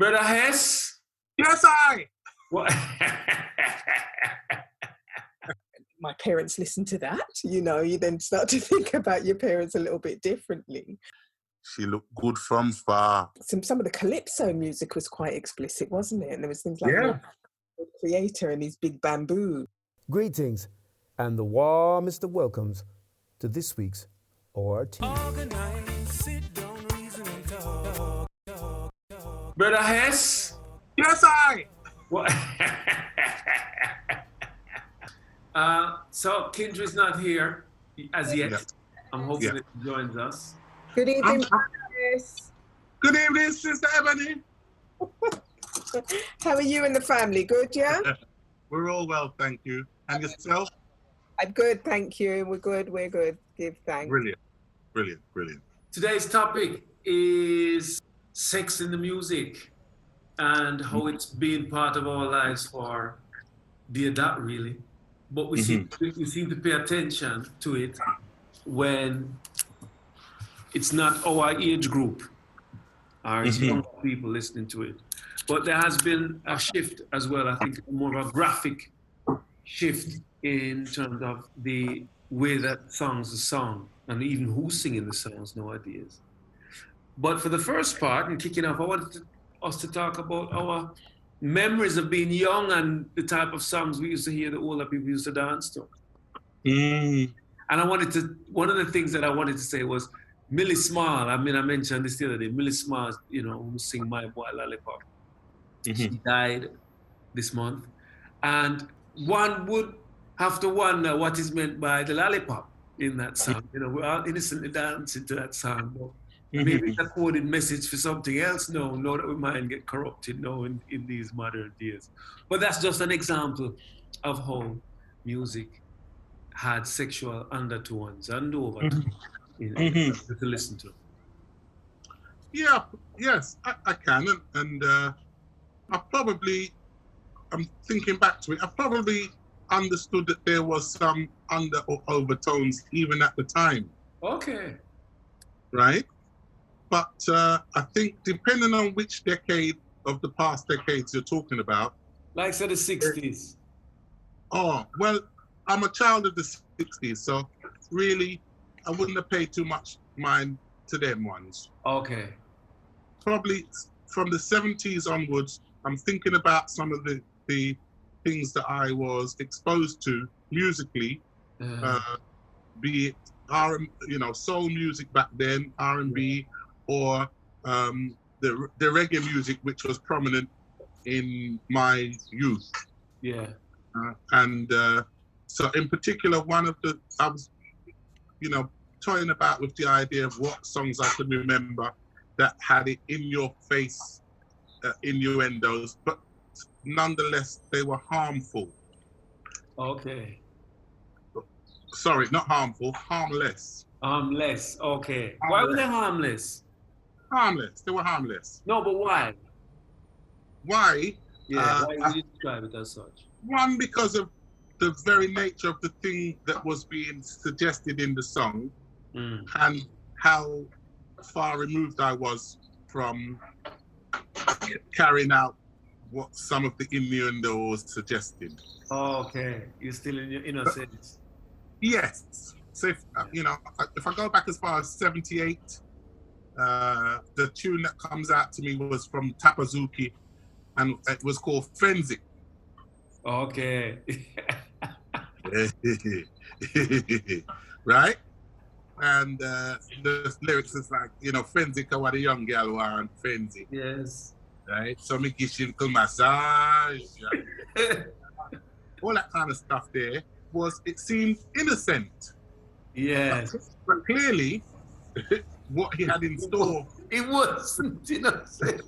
Brother Hess? Yes, I. What? My parents listen to that, you then start to think about your parents a little bit differently. She looked good from far. Some of the calypso music was quite explicit, wasn't it? And there was things like Yeah. the Creator and his big bamboo. Greetings and the warmest of welcomes to this week's ORT. Brother Hess? Yes, I. What? So Kindra's not here as yet. Yeah. I'm hoping that he joins us. Good evening, Chris. Good evening, Sister Ebony. How are you and the family? Good, yeah? We're all well, thank you. And yourself? I'm good, thank you. We're good. Give thanks. Brilliant. Today's topic is sex in the music and how it's been part of our lives for that really. But we seem to pay attention to it when it's not our age group or it's young people listening to it. But there has been a shift as well, I think more of a graphic shift in terms of the way that songs are sung and even who's singing the songs nowadays. But for the first part, and kicking off, I wanted us to talk about our memories of being young and the type of songs we used to hear the older people used to dance to. And one of the things that I wanted to say was Millie Small. I mentioned this the other day. Millie Small, who sing My Boy Lollipop. She died this month. And one would have to wonder what is meant by the lollipop in that song. We're all innocently dancing to that song. But maybe it's a coded message for something else now that we mind get corrupted now in these modern days. But that's just an example of how music had sexual undertones and overtones to listen to. Yeah, yes, I can. And I'm thinking back to it, I probably understood that there was some under or overtones even at the time. Okay. Right? But I think depending on which decade of the past decades you're talking about. Like the 60s. Oh, well, I'm a child of the 60s, so really I wouldn't have paid too much mind to them ones. Okay. Probably from the 70s onwards, I'm thinking about some of the things that I was exposed to musically, be it soul music back then, R&B, or the reggae music, which was prominent in my youth. Yeah. So in particular, I was, toying about with the idea of what songs I could remember that had it in your face innuendos, but nonetheless, they were harmful. Okay. Sorry, not harmful, harmless. Harmless, okay. Why were they harmless? Harmless, they were harmless. No, but why? Why? Yeah, why would you describe it as such? One, because of the very nature of the thing that was being suggested in the song and how far removed I was from carrying out what some of the innuendos suggested. Oh, okay. You're still in your innocence. Yes. So if I go back as far as 78, the tune that comes out to me was from Tapazuki, and it was called Frenzy. Okay. Right? And the lyrics is like, Frenzy ka what a young girl want, Frenzy. Yes. Right? So me give you a massage. All that kind of stuff there it seemed innocent. Yes. But clearly, what he had in store. It wasn't innocent.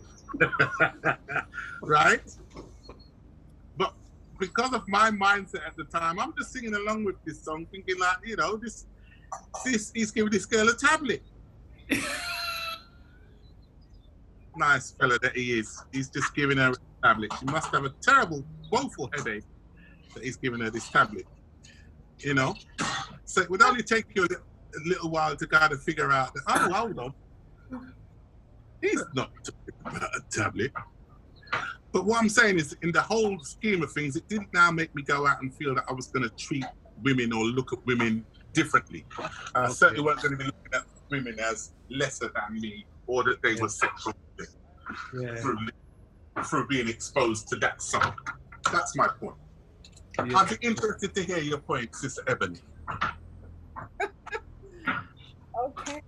Right? But because of my mindset at the time, I'm just singing along with this song, thinking like, he's giving this girl a tablet. Nice fella that he is. He's just giving her a tablet. She must have a terrible, woeful headache that he's giving her this tablet. So it would only take you a little while to kind of figure out that, hold on. He's not talking about a tablet. But what I'm saying is, in the whole scheme of things, it didn't now make me go out and feel that I was going to treat women or look at women differently. Certainly weren't going to be looking at women as lesser than me, or that they were sexual through being exposed to that song. That's my point. Yeah. I'd be interested to hear your point, Sister Ebony. Okay.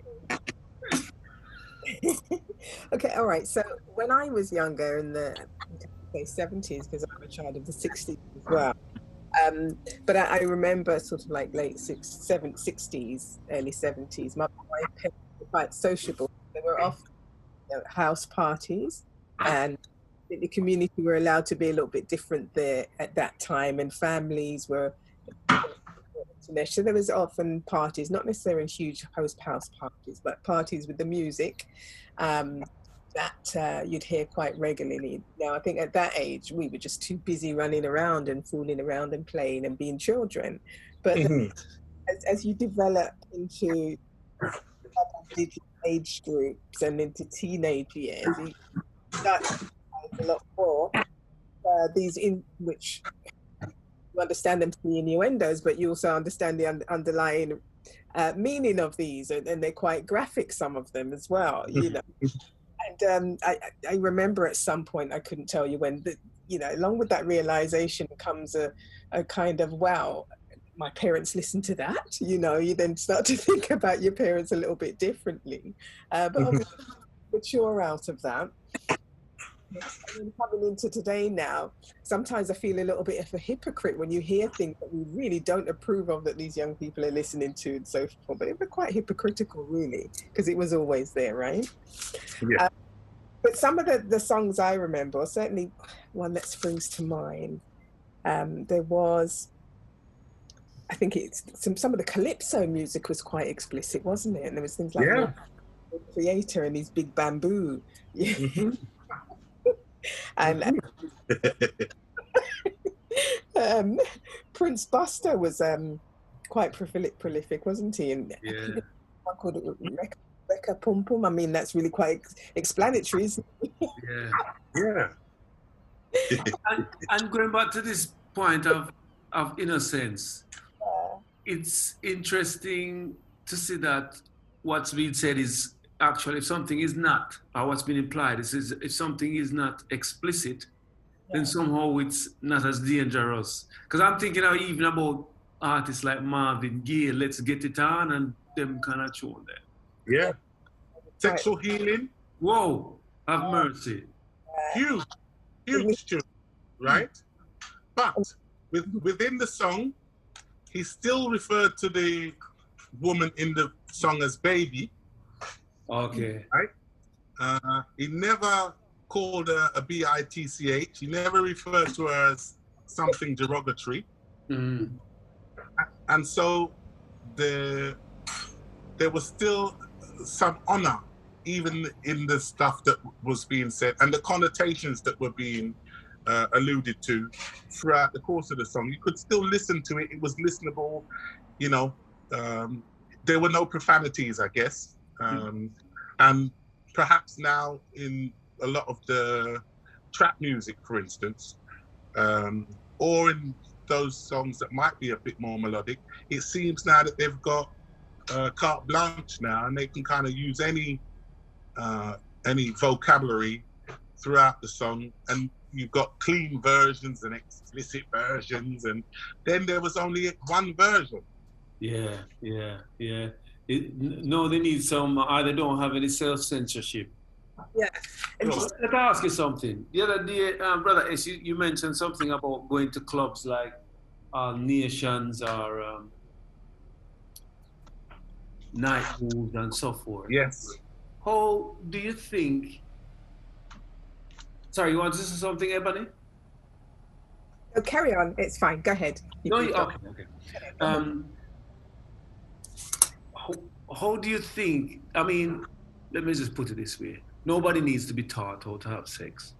Okay, all right. So when I was younger in the 70s, because I'm a child of the 60s as well, but I remember sort of like late 60s, early 70s, my parents were quite sociable. They were often house parties, and the community were allowed to be a little bit different there at that time, and families were so there was often parties, not necessarily huge house parties, but parties with the music that you'd hear quite regularly. Now, I think at that age, we were just too busy running around and fooling around and playing and being children. But as you develop into age groups and into teenage years, you start to realize a lot more these in which you understand them to be innuendos, but you also understand the underlying meaning of these, and they're quite graphic, some of them as well, you know. And I remember at some point, I couldn't tell you when, you know, along with that realization comes a kind of, wow, my parents listened to that, you know. You then start to think about your parents a little bit differently, but obviously mature out of that. And coming into today now, sometimes I feel a little bit of a hypocrite when you hear things that we really don't approve of that these young people are listening to and so forth. But it was quite hypocritical, really, because it was always there, right? Yeah. But some of the songs I remember, or certainly one that springs to mind, there was, I think it's some of the calypso music was quite explicit, wasn't it? And there was things like the Creator and his big bamboo. And Prince Buster was quite prolific, wasn't he? And one called Rekka Pum Pum. I mean, that's really quite explanatory, isn't it? And going back to this point of innocence, it's interesting to see that what's being said is actually, if something is not, or what's been implied, is if something is not explicit, then somehow it's not as dangerous. Because I'm thinking now even about artists like Marvin Gaye, Let's Get It On, and them kind of tune there. Yeah. Sexual Healing. Whoa, have mercy. Huge tune, right? But within the song, he still referred to the woman in the song as baby. Okay. Right? He never called her a bitch. He never referred to her as something derogatory. Mm. And so there was still some honor even in the stuff that was being said and the connotations that were being alluded to throughout the course of the song. You could still listen to it. It was listenable, you know. There were no profanities, I guess. And perhaps now in a lot of the trap music, for instance, or in those songs that might be a bit more melodic, it seems now that they've got carte blanche now, and they can kind of use any vocabulary throughout the song, and you've got clean versions and explicit versions, and then there was only one version. Yeah. No, they need some, they don't have any self-censorship. Yeah. Let me ask you something. The other day, Brother S, you mentioned something about going to clubs like Nations or Night Moves and so forth. Yes. How do you think... Sorry, you want to say something, Ebony? No, carry on. It's fine. Go ahead. Okay. How do you think, I mean, let me just put it this way. Nobody needs to be taught how to have sex.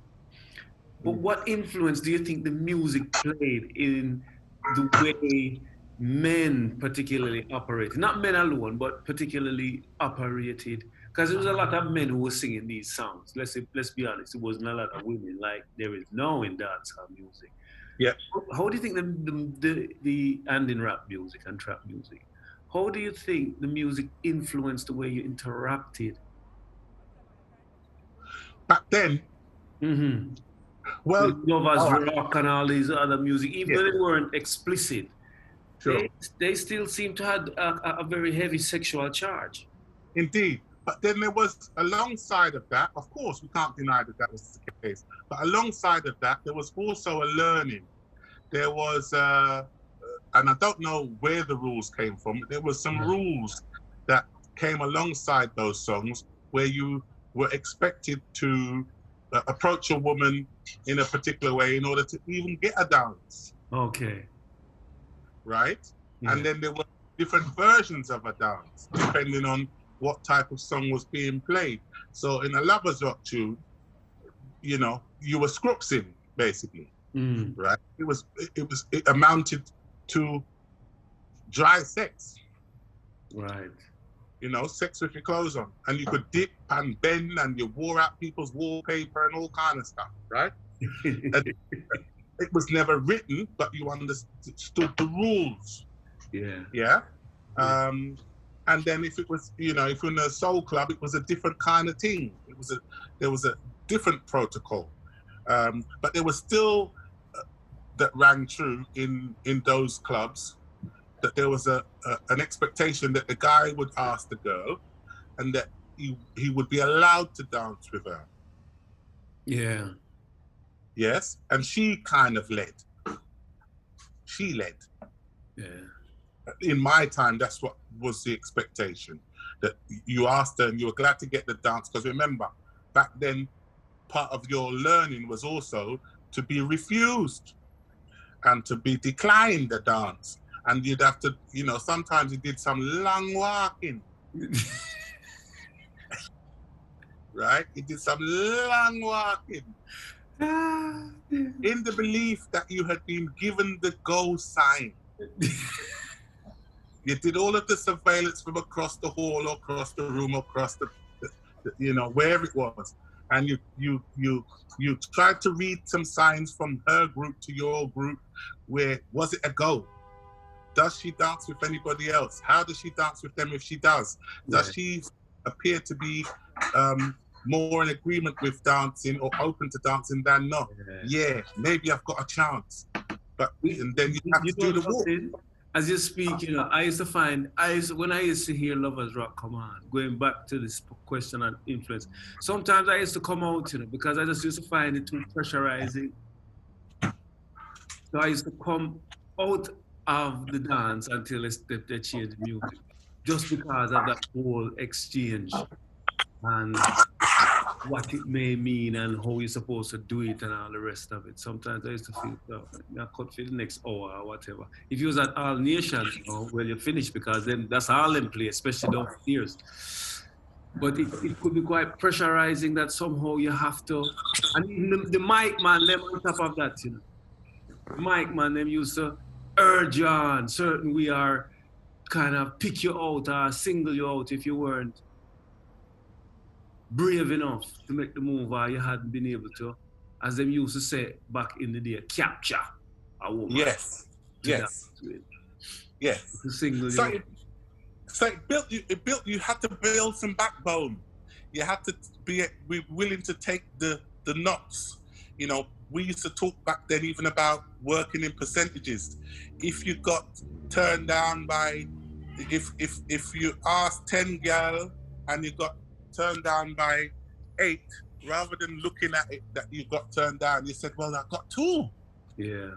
But what influence do you think the music played in the way men particularly operated? Not men alone, but particularly operated Because there was a lot of men who were singing these songs. Let's be honest, it wasn't a lot of women like there is now in dancehall music. Yeah. How do you think the and in rap music and trap music, how do you think the music influenced the way you interacted? Back then, well, Lovers Rock and all these other music, even though they weren't explicit, sure. they still seem to have a very heavy sexual charge. Indeed. But then there was, alongside of that, of course, we can't deny that that was the case. But alongside of that, there was also a learning. There was, and I don't know where the rules came from, but there was some rules that came alongside those songs where you were expected to approach a woman in a particular way in order to even get a dance. Okay. Right? Yeah. And then there were different versions of a dance, depending on what type of song was being played. So in a Lovers Rock tune, you know, you were scruxing, basically, right? It amounted to dry sex. Right. You know, sex with your clothes on. And you could dip and bend and you wore out people's wallpaper and all kind of stuff, right? It was never written, but you understood the rules. Yeah. Yeah. And then if it was, you know, if you're in a soul club, it was a different kind of thing. There was a different protocol. But there was still that rang true in those clubs, that there was an expectation that the guy would ask the girl and that he would be allowed to dance with her. Yeah. Yes. And she kind of led. She led. Yeah. In my time, that's what was the expectation, that you asked her and you were glad to get the dance. Because remember, back then, part of your learning was also to be refused and to be declined the dance. And you'd have to, you know, sometimes you did some long walking. Right? You did some long walking. In the belief that you had been given the go sign. You did all of the surveillance from across the hall, or across the room, or across the you know, wherever it was. And you tried to read some signs from her group to your group. Where was it a go? Does she dance with anybody else? How does she dance with them if she does? Does she appear to be more in agreement with dancing or open to dancing than not? Yeah, maybe I've got a chance. But and then you have to do the walk. As you speak, you know, I used to find, when I used to hear Lovers Rock come on, going back to this question on influence, sometimes I used to come out, you know, because I just used to find it too pressurizing. So I used to come out of the dance until they changed the music, just because of that whole exchange and what it may mean and how you're supposed to do it and all the rest of it. Sometimes I used to feel, I could feel the next hour or whatever. If you was at All Nations, you know, well, you're finished, because then that's all them play, especially downstairs. But it could be quite pressurizing that somehow you have to, and even the mic man, them on top of that, you know. The mic man, them used to urge you on, certain we are kind of pick you out or single you out if you weren't brave enough to make the move, or you hadn't been able to, as them used to say back in the day, capture a woman. Yes. Yes. Yes. So it built you had to build some backbone. You had to be willing to take the knocks. You know, we used to talk back then even about working in percentages. If you got turned down by, if you asked 10 girl and you got turned down by 8, rather than looking at it that you got turned down, you said, well, I got 2. Yeah.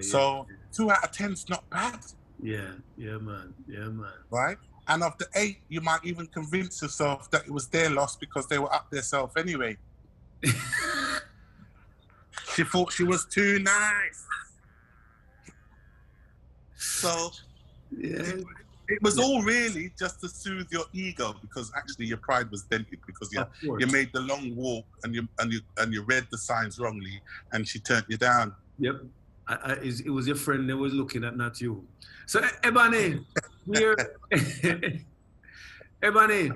So 2 out of 10's not bad. Yeah, man. Right? And of the 8, you might even convince yourself that it was their loss because they were up themselves anyway. She thought she was too nice. So it was all really just to soothe your ego, because actually your pride was dented because you made the long walk and you read the signs wrongly and she turned you down. Yep. It was your friend that was looking at, not you. So Ebony, here Ebony,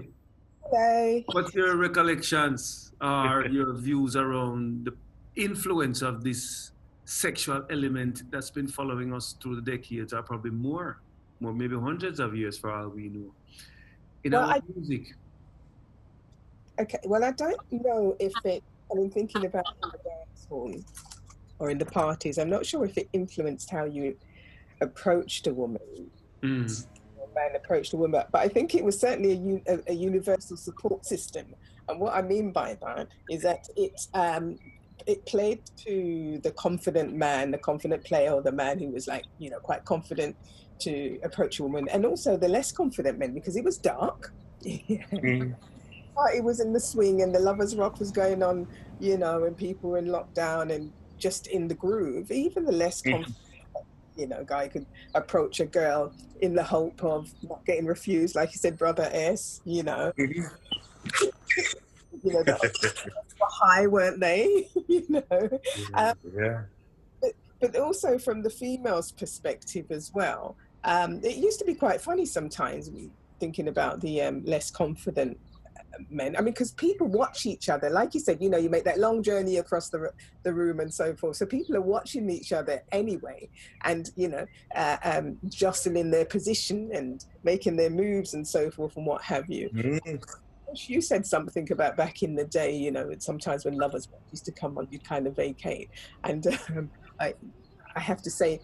Hello. what's your recollections or your views around the influence of this sexual element that's been following us through the decades, or probably more maybe hundreds of years for all we know, in Well, our music? okay. Well, I don't know if it. I mean, thinking about in the dance hall or in the parties, I'm not sure if it influenced how you approached a woman. A man approached a woman, but I think it was certainly a universal support system. And what I mean by that is that it played to the confident man, the confident player, or the man who was like, quite confident to approach a woman, and also the less confident men, because it was dark. It was in the swing and the lovers rock was going on, and people were in lockdown and just in the groove. Even the less confident, guy could approach a girl in the hope of not getting refused, like you said, Brother S. The were high, weren't they? But also from the female's perspective as well. It used to be quite funny sometimes, thinking about the less confident men. I mean, because people watch each other, like you said, you make that long journey across the room and so forth. So people are watching each other anyway, and jostling their position and making their moves and so forth and what have you. You said something about back in the day, sometimes when lovers used to come on, you'd kind of vacate. And I have to say,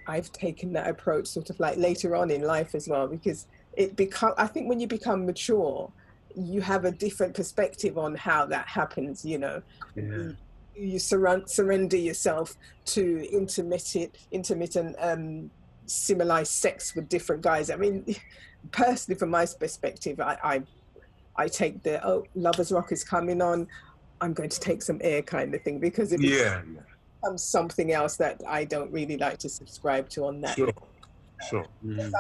I've taken that approach sort of like later on in life as well, because I think when you become mature, you have a different perspective on how that happens. You surrender yourself to intermittent civilized sex with different guys. I mean, personally, from my perspective, I take the lovers rock is coming on, I'm going to take some air kind of thing, because it becomes something else that I don't really like to subscribe to on that. Sure. With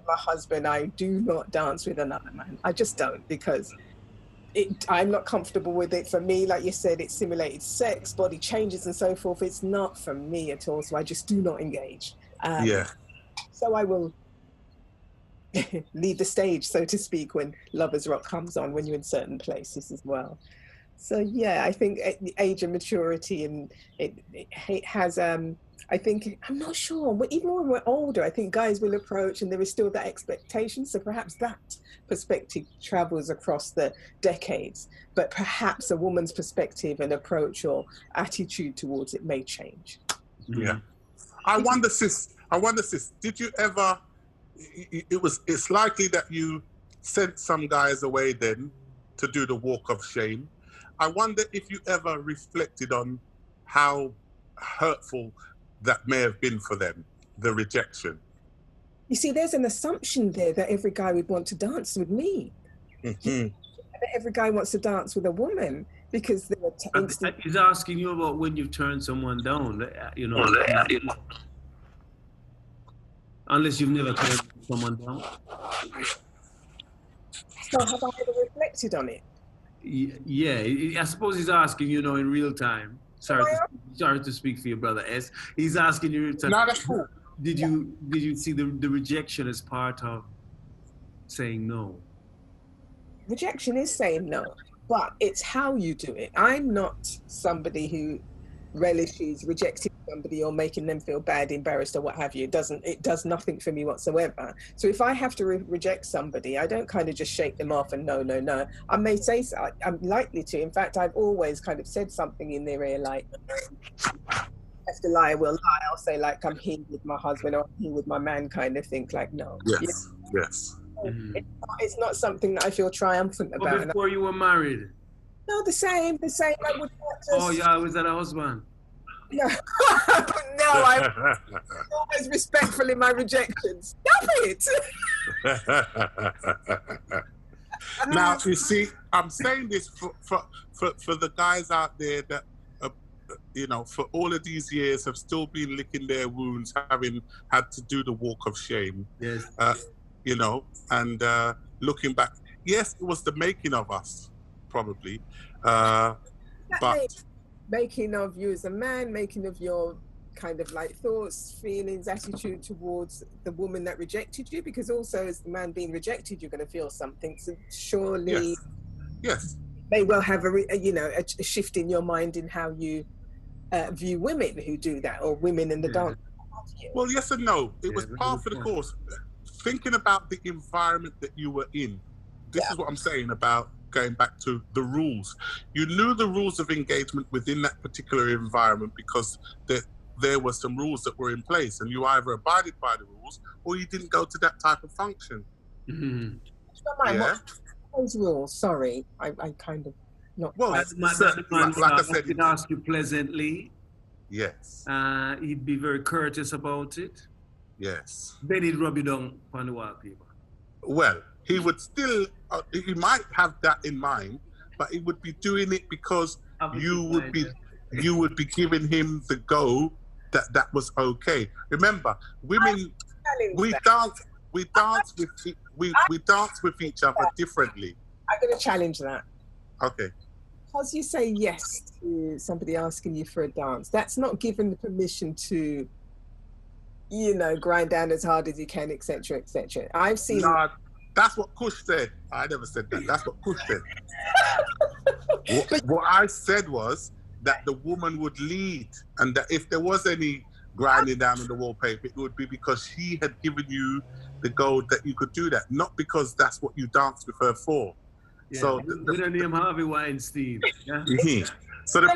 my husband, I do not dance with another man. I just don't, because I'm not comfortable with it. For me, like you said, it's simulated sex, body changes and so forth. It's not for me at all, so I just do not engage. So I will leave the stage, so to speak, when lovers rock comes on, when you're in certain places as well. So yeah, I think the age of maturity, and it has I think, I'm not sure, but even when we're older, I think guys will approach and there is still that expectation. So perhaps that perspective travels across the decades, but perhaps a woman's perspective and approach or attitude towards it may change. Yeah. I wonder, sis, did you ever, it's likely that you sent some guys away then to do the walk of shame. I wonder if you ever reflected on how hurtful that may have been for them, the rejection. You see, there's an assumption there that every guy would want to dance with me. That every guy wants to dance with a woman, because there are He's asking you about when you've turned someone down, unless you've never turned someone down. So have I ever reflected on it? Yeah, I suppose he's asking, in real time. Sorry to speak for your brother S. He's asking you. No, that's cool. Did you see the rejection as part of saying no? Rejection is saying no, but it's how you do it. I'm not somebody who relishes rejecting somebody or making them feel bad, embarrassed, or what have you. It does nothing for me whatsoever. So if I have to reject somebody, I don't kind of just shake them off and no. I may say so. I'm likely to. In fact, I've always kind of said something in their ear like, if the liar will lie, I'll say like, I'm here with my husband or I'm here with my man kind of thing. Like, no. Yes. It's not something that I feel triumphant about. But before you were married? No, the same. I would not just... Oh, yeah, was that a husband? No, I'm always respectful in my rejections. Stop it! Now, you see, I'm saying this for the guys out there that, for all of these years have still been licking their wounds, having had to do the walk of shame. Yes. And looking back, yes, it was the making of us, probably. But making of you as a man, making of your kind of like thoughts, feelings, attitude towards the woman that rejected you? Because also as the man being rejected, you're going to feel something. So surely Yes. may well have a shift in your mind in how you view women who do that, or women in the dance. Well, yes and no. It was part of the course. Thinking about the environment that you were in. This is what I'm saying about going back to the rules. You knew the rules of engagement within that particular environment because there were some rules that were in place, and you either abided by the rules or you didn't go to that type of function. Mm-hmm. Those rules, sorry, I kind of not. Well, like I said, he'd ask you pleasantly. Yes. He'd be very courteous about it. Yes. Then he'd rub you down on the wallpaper. Well, he would still, he might have that in mind, but he would be doing it because you would be giving him the go that was okay. Remember, women, we dance with each other differently. I'm going to challenge that. Okay. Because you say yes to somebody asking you for a dance, that's not given the permission to, grind down as hard as you can, etc., etc. I've seen. Nah, that's what Kush said. I never said that. That's what Kush said. What I said was that the woman would lead, and that if there was any grinding down on the wallpaper, it would be because she had given you the gold that you could do that, not because that's what you danced with her for. Yeah, so with the name Harvey Weinstein. Yeah? So the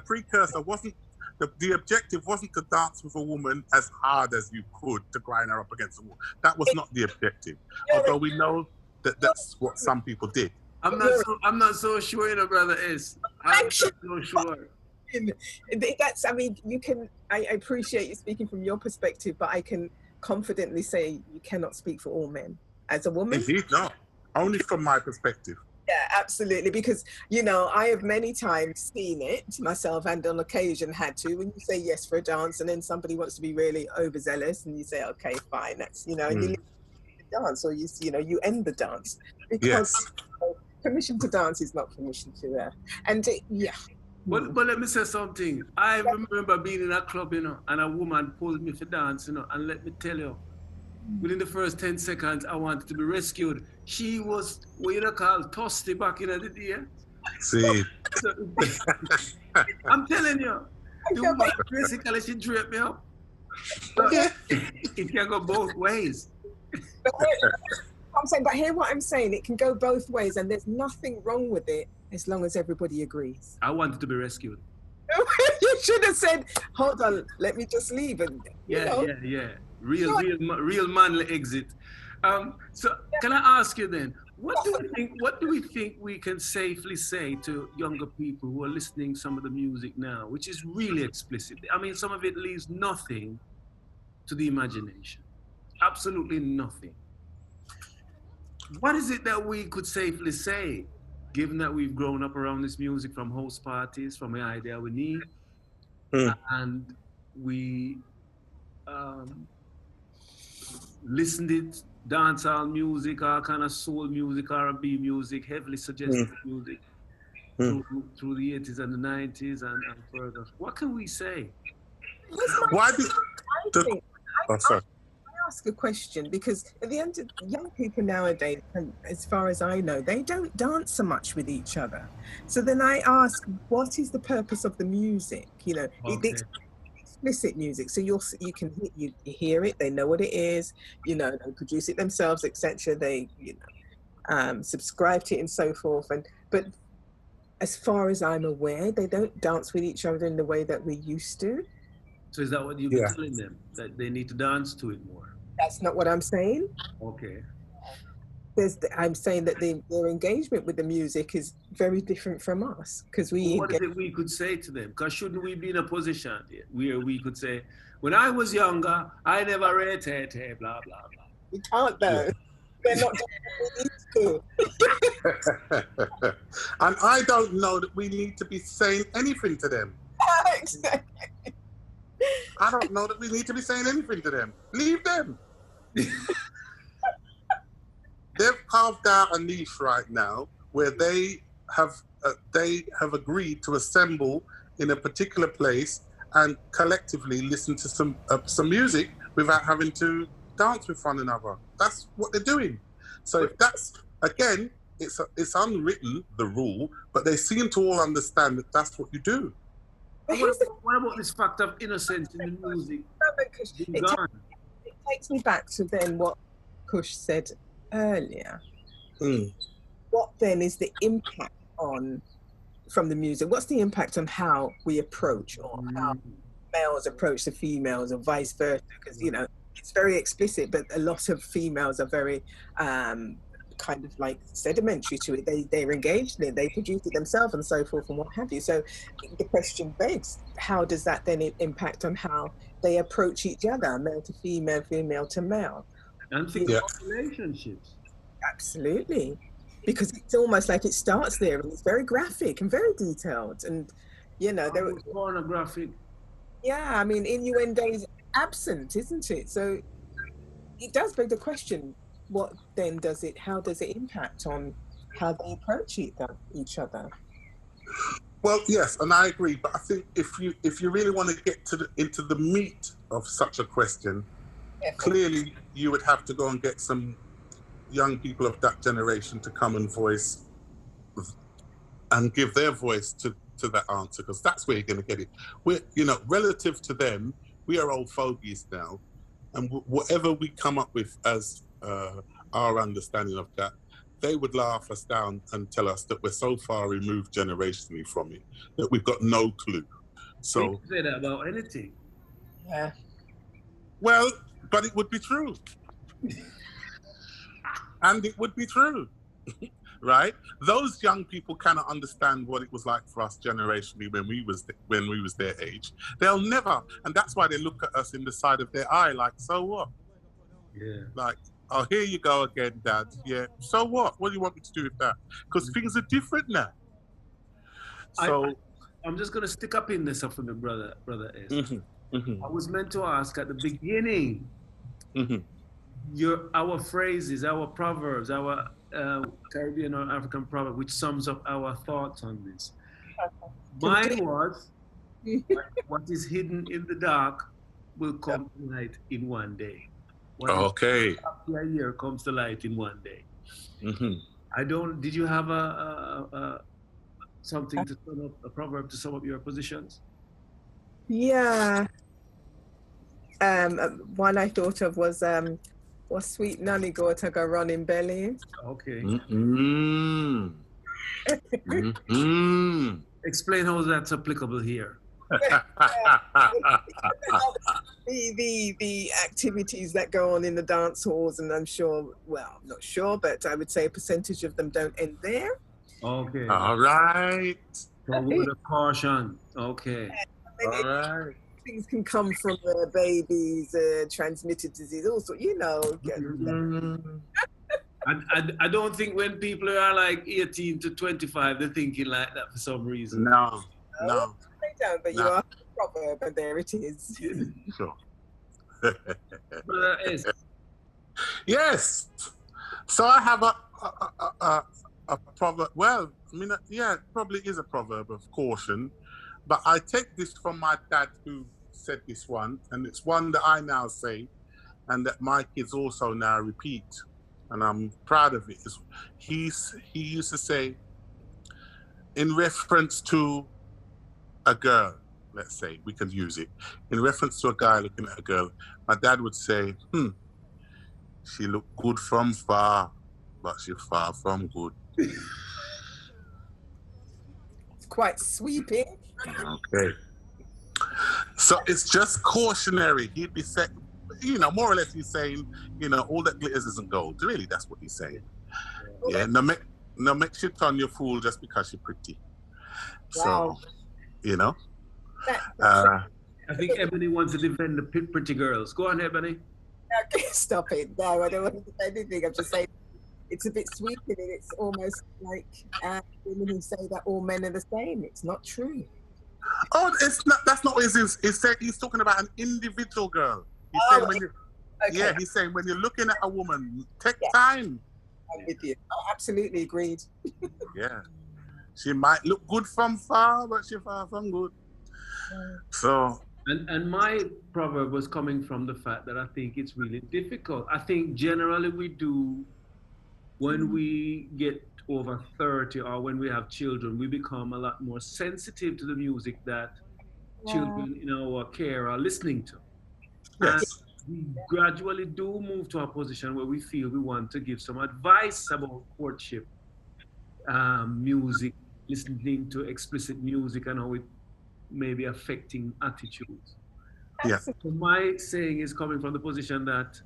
precursor wasn't, the objective wasn't to dance with a woman as hard as you could to grind her up against the wall. That was not the objective. Although we know that that's what some people did. I'm not so sure, brother is. I'm not so sure. That's, I appreciate you speaking from your perspective, but I can confidently say you cannot speak for all men. As a woman? Indeed not. Only from my perspective. Yeah, absolutely. Because, I have many times seen it myself, and on occasion had to, when you say yes for a dance and then somebody wants to be really overzealous and you say, okay, fine, that's, and you leave the dance, or you end the dance. Because permission to dance is not permission to, But let me say something. I remember being in a club, and a woman pulled me for dance, and let me tell you, within the first 10 seconds, I wanted to be rescued. She was what you call toasty back in the day. See. I'm telling you, the woman, basically, she draped me up. It can go both ways. But hear what I'm saying. It can go both ways, and there's nothing wrong with it as long as everybody agrees. I wanted to be rescued. You should have said, hold on, let me just leave. And Yeah. Real manly exit. So can I ask you then, what do we think we can safely say to younger people who are listening some of the music now, which is really explicit? I mean, some of it leaves nothing to the imagination. Absolutely nothing. What is it that we could safely say, given that we've grown up around this music from house parties, from the idea we need, and we listened it, dancehall music, all kind of soul music, R&B music, heavily suggestive music through the 80s and the 90s and further. What can we say? Sorry. I ask a question, because at the end of young people nowadays, and as far as I know, they don't dance so much with each other. So then I ask, what is the purpose of the music? Explicit music, so you can hear it, they know what it is, they produce it themselves, etc. They subscribe to it and so forth, but as far as I'm aware, they don't dance with each other in the way that we used to. So is that what you've been telling them, that they need to dance to it more? That's not what I'm saying. Okay. I'm saying that their engagement with the music is very different from us, because what is it we could say to them? Because shouldn't we be in a position where we could say, when I was younger, I never read blah, blah, blah. We can't though. They're not doing what we need to. And I don't know that we need to be saying anything to them. Exactly. I don't know that we need to be saying anything to them. Leave them. They've carved out a niche right now where they have agreed to assemble in a particular place and collectively listen to some music without having to dance with one another. That's what they're doing. So if that's, again, it's unwritten, the rule, but they seem to all understand that that's what you do. What about this fact of innocence in the music? It takes me back to then what Kush said earlier. What then is the impact from the music? What's the impact on how we approach, or how males approach the females, or vice versa? Because, you know, it's very explicit, but a lot of females are very kind of like sedimentary to it. They're engaged in it, they produce it themselves and so forth and what have you. So the question begs, how does that then impact on how they approach each other, male to female, female to male? And think about relationships. Absolutely. Because it's almost like it starts there, and it's very graphic and very detailed, and you know, there was pornographic. Yeah, I mean, innuendo is absent, isn't it? So it does beg the question: what then does it? How does it impact on how they approach each other? Well, yes, and I agree. But I think if you really want to get into the meat of such a question, clearly you would have to go and get some young people of that generation to come and voice and give their voice to that answer, because that's where you're going to get it. We're, you know, relative to them, we are old fogies now, and whatever we come up with as our understanding of that, they would laugh us down and tell us that we're so far removed generationally from it that we've got no clue. So we can say that about anything. Yeah. Well, but it would be true. And it would be true, right? Those young people cannot understand what it was like for us generationally when we was their age. They'll never, and that's why they look at us in the side of their eye, like, so what? Yeah. Like, oh, here you go again, Dad. Yeah, so what? What do you want me to do with that? Because things are different now. So I'm just gonna stick up in this for me, brother S. I was meant to ask at the beginning. Our phrases, our proverbs, our Caribbean or African proverb, which sums up our thoughts on this. Mine was, what is hidden in the dark will come to light in one day. What is a year comes to light in one day. Did you have something to sum up, a proverb to sum up your positions? Yeah. One I thought of was what sweet nanny gotta go running belly. Okay. Explain how that's applicable here. The activities that go on in the dance halls, and I'm sure, well, I'm not sure, but I would say a percentage of them don't end there. Okay. All right. So with a caution. Okay. All right. Things can come from babies, transmitted disease, also, you know. I don't think when people are like 18 to 25, they're thinking like that for some reason. No. They don't, but you are a proverb, and there it is. Sure. Yes. So I have a proverb. Well, I mean, yeah, it probably is a proverb of caution, but I take this from my dad, who said this one, and it's one that I now say, and that my kids also now repeat, and I'm proud of it. He used to say, in reference to a girl, let's say, we could use it, in reference to a guy looking at a girl, my dad would say, she looked good from far, but she's far from good. It's quite sweeping. Okay. So it's just cautionary. He'd be saying, you know, more or less he's saying, you know, all that glitters isn't gold. Really, that's what he's saying. Yeah, no make shit on your fool just because you're pretty. Wow. So, you know. I think Ebony wants to defend the pretty girls. Go on, Ebony. Okay, stop it. No, I don't want to defend anything. I'm just saying it's a bit sweeping, and it's almost like women who say that all men are the same. It's not true. Oh, it's not. That's not what he's talking about an individual girl. He's saying when you, yeah, he's saying when you're looking at a woman, take time. I'm with you. Oh, absolutely agreed. Yeah, she might look good from far, but she's far from good. So. And my proverb was coming from the fact that I think it's really difficult. I think generally we do, when we get over 30 or when we have children, we become a lot more sensitive to the music that children in our care are listening to. And Yes. we gradually do move to a position where we feel we want to give some advice about courtship, music, listening to explicit music and how it may be affecting attitudes. Yeah. So my saying is coming from the position that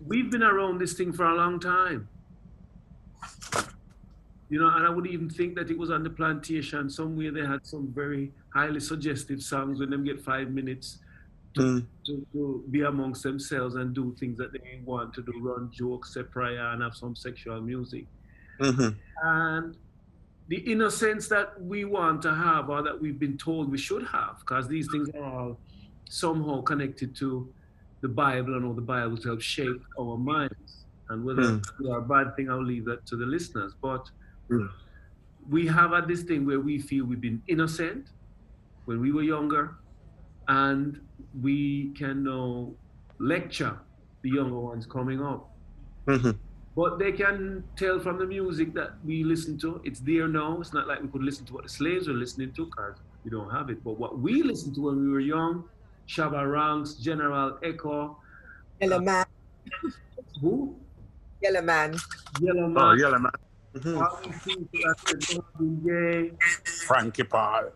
we've been around this thing for a long time. You know, and I would even think that it was on the plantation somewhere they had some very highly suggestive songs when them get 5 minutes to be amongst themselves and do things that they want to do, run jokes, say prayer, and have some sexual music. And the innocence that we want to have or that we've been told we should have, because these things are all somehow connected to the Bible and all the Bible to help shape our minds. And whether it's a bad thing, I'll leave that to the listeners. But we have had this thing where we feel we've been innocent when we were younger, and we can now lecture the younger ones coming up. But they can tell from the music that we listen to, it's there now. It's not like we could listen to what the slaves were listening to because we don't have it. But what we listened to when we were young, Shabba Ranks, General Echo. Yellow Man. Who? Yellow Man. Yellow Man. Oh, Yellow Man. Frankie Paul.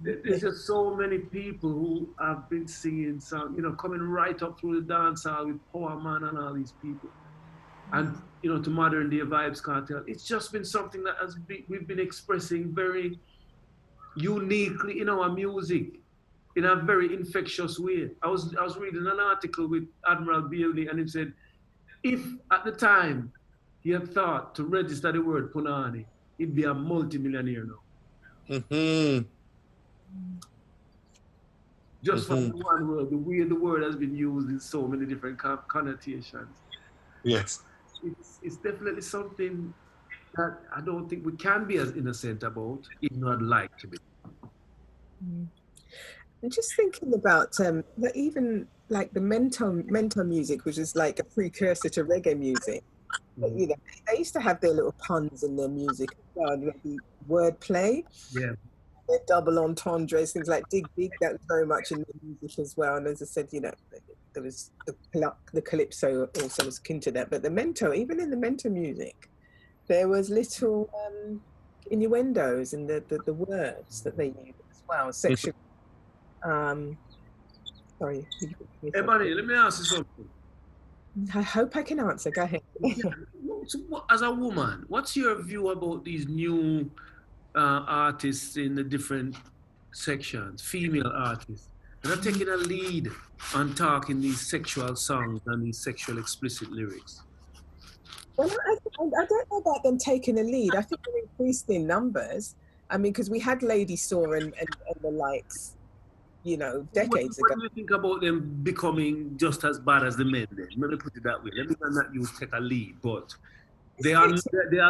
There's just so many people who have been singing songs, you know, coming right up through the dance hall with Power Man and all these people. And, you know, to Modern Day Vibes Cartel, it's just been something that we've been expressing very uniquely in our music in a very infectious way. I was reading an article with Admiral Bailey, and it said, if at the time he had thought to register the word punani, he'd be a multimillionaire now. Just from the one word, the way the word has been used in so many different connotations. Yes. It's definitely something that I don't think we can be as innocent about, even though I'd like to be. I'm just thinking about that even like the mento music, which is like a precursor to reggae music. But, you know, they used to have their little puns in their music as well, the wordplay. Yeah. Their double entendres, things like dig dig, that was very much in the music as well. And as I said, you know, there was the calypso also was akin to that. But the mento, even in the mento music, there was little innuendos in the words that they used as well. Sexual. Sorry. Hey, buddy, let me ask you something. I hope I can answer. Go ahead. As a woman, what's your view about these new artists in the different sections, female artists, that are taking a lead on talking these sexual songs and these sexual explicit lyrics? Well, I don't know about them taking a lead. I think they're increased in numbers. I mean, because we had Lady Saw and the likes, you know, decades ago. What do you think about them becoming just as bad as the men then? Let me put it that way. Let me not use take a lead, but they are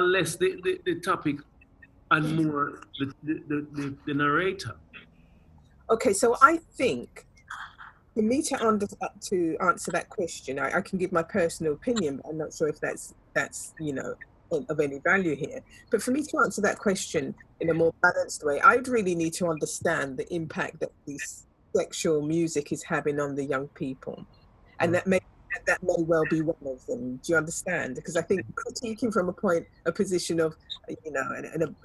less the topic and more the narrator. Okay, so I think for me to answer that question, I can give my personal opinion, but I'm not sure if that's you know, of any value here. But for me to answer that question in a more balanced way, I'd really need to understand the impact that this sexual music is having on the young people, and that may well be one of them. Do you understand? Because I think critiquing from a position of, you know, and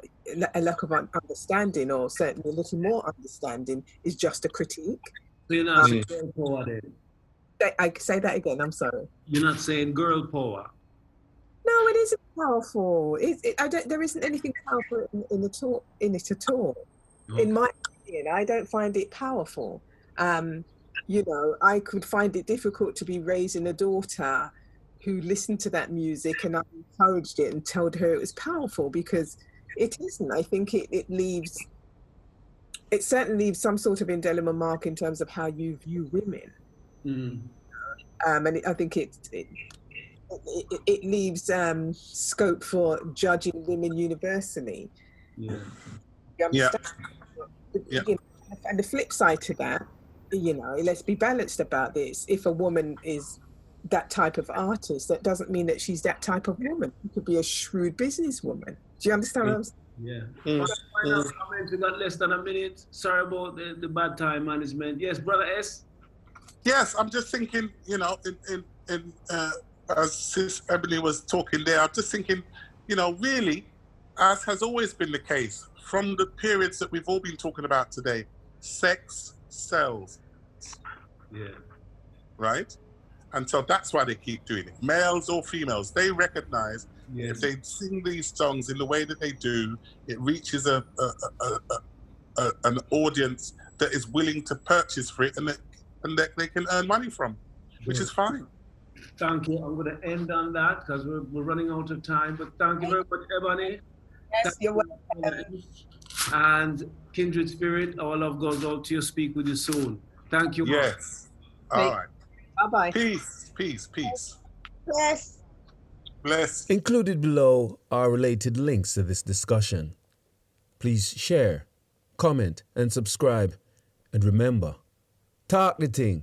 a lack of understanding, or certainly a little more understanding, is just a critique. So you're not saying girl power then? I say that again. I'm sorry. You're not saying girl power? No, it isn't powerful. There isn't anything powerful in it at all. Okay. In my opinion, I don't find it powerful. You know, I could find it difficult to be raising a daughter who listened to that music, and I encouraged it and told her it was powerful, because it isn't. I think it certainly leaves some sort of indelible mark in terms of how you view women. And I think it leaves scope for judging women universally. Yeah. You understand? Yeah. You know, and the flip side to that, you know, let's be balanced about this. If a woman is that type of artist, that doesn't mean that she's that type of woman. She could be a shrewd businesswoman. Do you understand what I'm saying? Yeah. Mm. Final comment. We got less than a minute. Sorry about the bad time management. Yes, Brother S. Yes, I'm just thinking, you know, as Sis Ebony was talking there, I'm just thinking, you know, really, as has always been the case from the periods that we've all been talking about today, sex sells. Yeah. Right? And so that's why they keep doing it. Males or females, they recognize Yes. if they sing these songs in the way that they do, it reaches an audience that is willing to purchase for it and that they can earn money from, which is fine. Thank you. I'm going to end on that because we're running out of time. But thank you very much, Ebony. Yes, you're welcome. And Kindred Spirit, our love goes out to you. Speak with you soon. Thank you. Yes. All right. Bye-bye. Peace, peace, peace. Yes. Bless. Included below are related links to this discussion. Please share, comment, and subscribe. And remember, talk the thing.